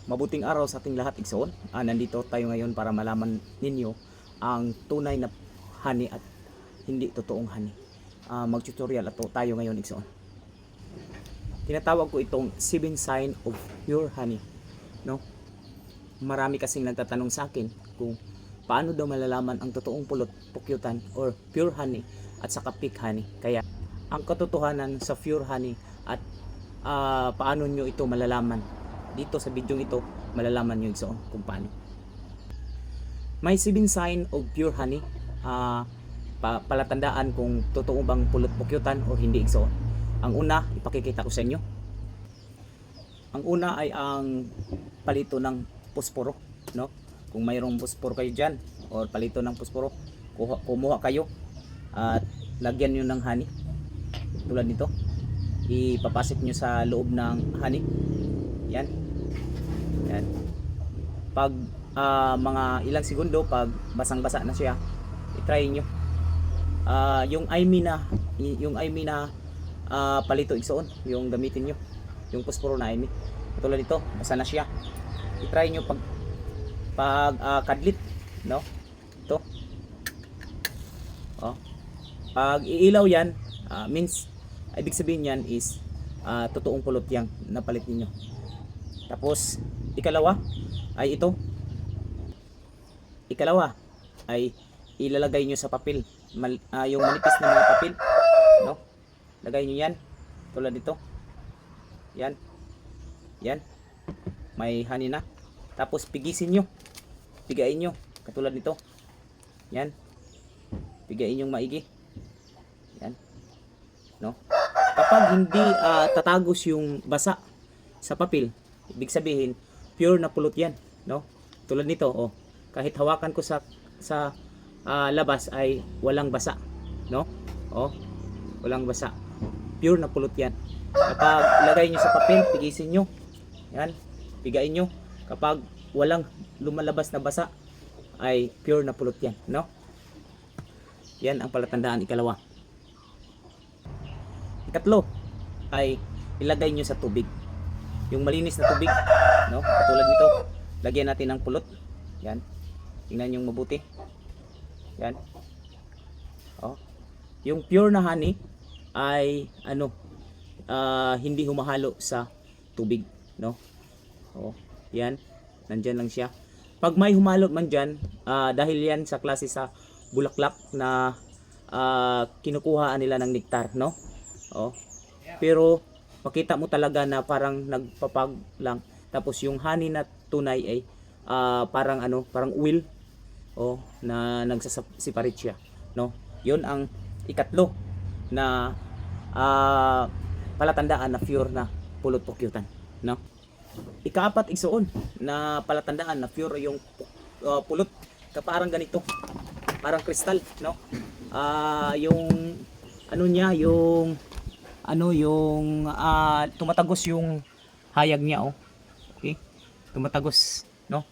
Mabuting araw sa ating lahat, igsoon. Nandito tayo ngayon para malaman ninyo ang tunay na honey at hindi totoong honey. Mag-tutorial ato tayo ngayon, igsoon. Tinatawag ko itong 7 sign of pure honey, no? Marami kasing nagtatanong sa akin kung paano daw malalaman ang totoong pulot, pukyutan or pure honey at saka peak honey. Kaya ang katotohanan sa pure honey at paano nyo ito malalaman, dito sa video ito malalaman nyo igsoon kung paano. May 7 sign of pure honey, palatandaan kung totoo bang pulot pukyutan o hindi igsoon. Ang una, ipakikita ko sa inyo. Ang una ay ang palito ng posporo, no? Kung mayroong posporo kayo dyan or palito ng posporo, kumuha kayo at lagyan nyo ng honey tulad nito. Ipapasok nyo sa loob ng honey. Yan. Yan. Pag mga ilang segundo, pag basang-basa na siya, i-try nyo. Yung aimi na palito igsoon, yung gamitin nyo. Yung posporo na aimi. Katulad nito, basa na siya. I-try nyo pag kadlit, no? Ito. Oh. Pag iilaw yan, means ibig sabihin yan is totoong pulot yang napalit ninyo. Tapos ikalawa ay ito. Ikalawa ay ilalagay nyo sa papel. Yung manipis na mga papel, no? Lagay nyo yan tulad nito. Yan. Yan. May honey na. Tapos pigisin nyo. Pigain nyo katulad nito. Yan. Pigain nyo maigi. Yan. No? Kapag hindi tatagos yung basa sa papel, ibig sabihin pure na pulot yan, no? Tulad nito, oh. Kahit hawakan ko sa labas ay walang basa, no? Oh, walang basa. Pure na pulot yan. Kapag lagay nyo sa papel, pigisin nyo. Yan, pigain nyo. Kapag walang lumalabas na basa, ay pure na pulot yan, no? Yan ang palatandaan ikalawa. Ikatlo ay ilagay nyo sa tubig. Yung malinis na tubig, no? Katulad nito, lagyan natin ng pulot. Yan. Tingnan nyo mabuti. Yan. Oh. Yung pure na honey ay hindi humahalo sa tubig, no? Oh, yan. Nandyan lang siya. Pag may humalo man dyan, dahil yan sa klase sa bulaklak na kinukuhaan nila ng nektar, no? Oh. Pero makita mo talaga na parang nagpapag lang. Tapos yung honey na tunay ay parang oil, oh, na nagsasiparate siya, no? 'Yon ang ikatlo na palatandaan na pure na pulot pukyutan, no? Ikaapat igsoon na palatandaan na pure yung pulot, parang ganito, parang kristal, no? Yung tumatagos yung hayag niya, oh. Okay? Tumatagos, no?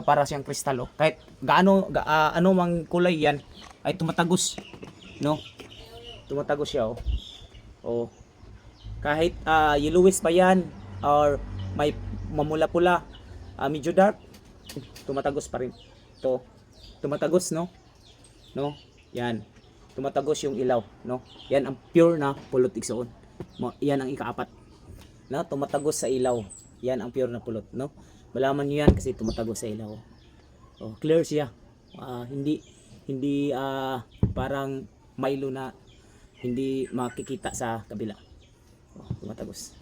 Para siyang kristal, oh. Kahit ano mang kulay yan ay tumatagos, no? Tumatagos siya, oh. Oh. Kahit yellowish pa yan or may mamula-pula, medyo dark, tumatagos pa rin. Ito, tumatagos, no? No? Yan. Tumatagos yung ilaw, no? Yan ang pure na pulot igsoon. Yan ang ikaapat. No? Tumatagos sa ilaw. Yan ang pure na pulot, no? Malaman niyo yan kasi tumatagos sa ilaw. Oh, clear siya. Hindi parang Milo na hindi makikita sa kabila. Oh, tumatagos.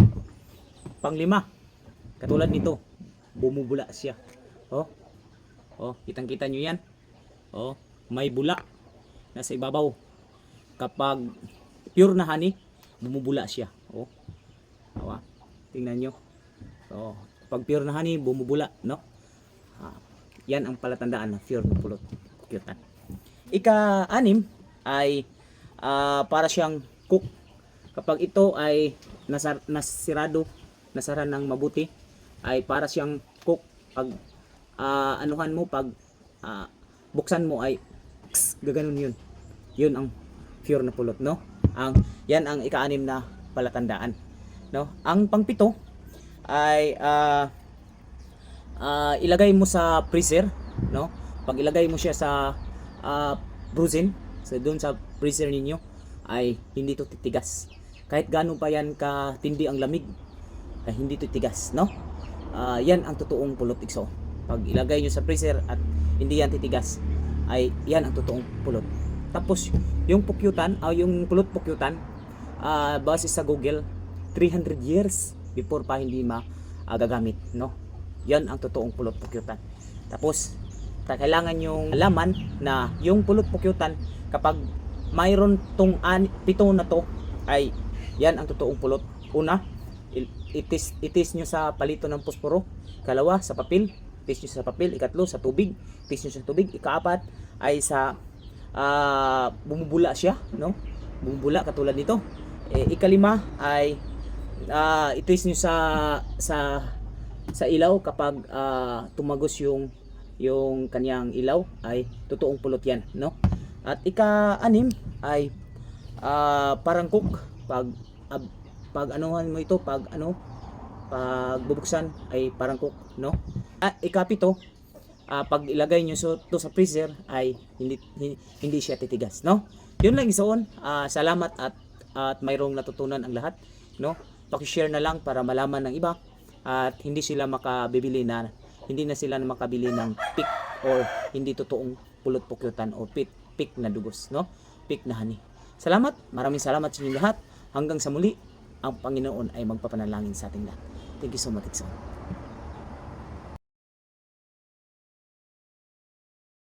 Panglima, katulad nito, bumubula siya. Oh. Oh, kitang-kita niyo yan. Oh, may bula nasa ibabaw. Kapag pure na honey, bumubula siya. Oh. Awa. Tingnan nyo. Oh, kapag pure na honey, bumubula, no? Yan ang palatandaan na pure na pulot pukyutan. Ika-anim ay para siyang cook. Kapag ito ay nasara ng mabuti, ay para siyang cook. Pag pag buksan mo ay gaganon yun. Yun ang pure na pulot, no? Yan ang ika-anim na palatandaan, no? Ang pangpito ay ilagay mo sa freezer, no? Pag ilagay mo siya sa frozen, so doon sa freezer ninyo, ay hindi to titigas. Kahit gaano pa yan katindi ang lamig, ay hindi to titigas, no? Yan ang totoong pulot igso. Pag ilagay nyo sa freezer at hindi yan titigas, ay yan ang totoong pulot. Tapos yung pukyutan, yung pulot pukyutan, base sa Google, 300 years before pa hindi magagamit, no? Yan ang totoong pulot pukyutan. Tapos kailangan yung alaman na yung pulot pukyutan, kapag mayroon tong 7 na to, ay yan ang totoong pulot. Una, itis nyo sa palito ng posporo. Kalawa, sa papel. Itis nyo sa papel. Ikatlo, sa tubig. Itis nyo sa tubig. Ikaapat ay sa bumubula siya, no? Bumubula katulad nito. Ikalima ay itis nyo sa ilaw. Kapag tumagos yung kanyang ilaw, ay totoong pulot yan, no? At ika-6 ay parang cook. Pag anuhan mo ito, pag bubuksan ay parang cook, no? Ika-7, pag ilagay nyo to sa freezer, ay hindi siya titigas, no? Yun lang isoon. Salamat at mayroong natutunan ang lahat, no? Paki-share na lang para malaman ng iba at hindi na sila makabili ng pick or hindi totoong pulot pukyutan o pick na dugos, no? Pick na honey. Salamat, maraming salamat sa inyo lahat. Hanggang sa muli, ang Panginoon ay magpapanalangin sa ating lahat. Thank you so much, Ikson.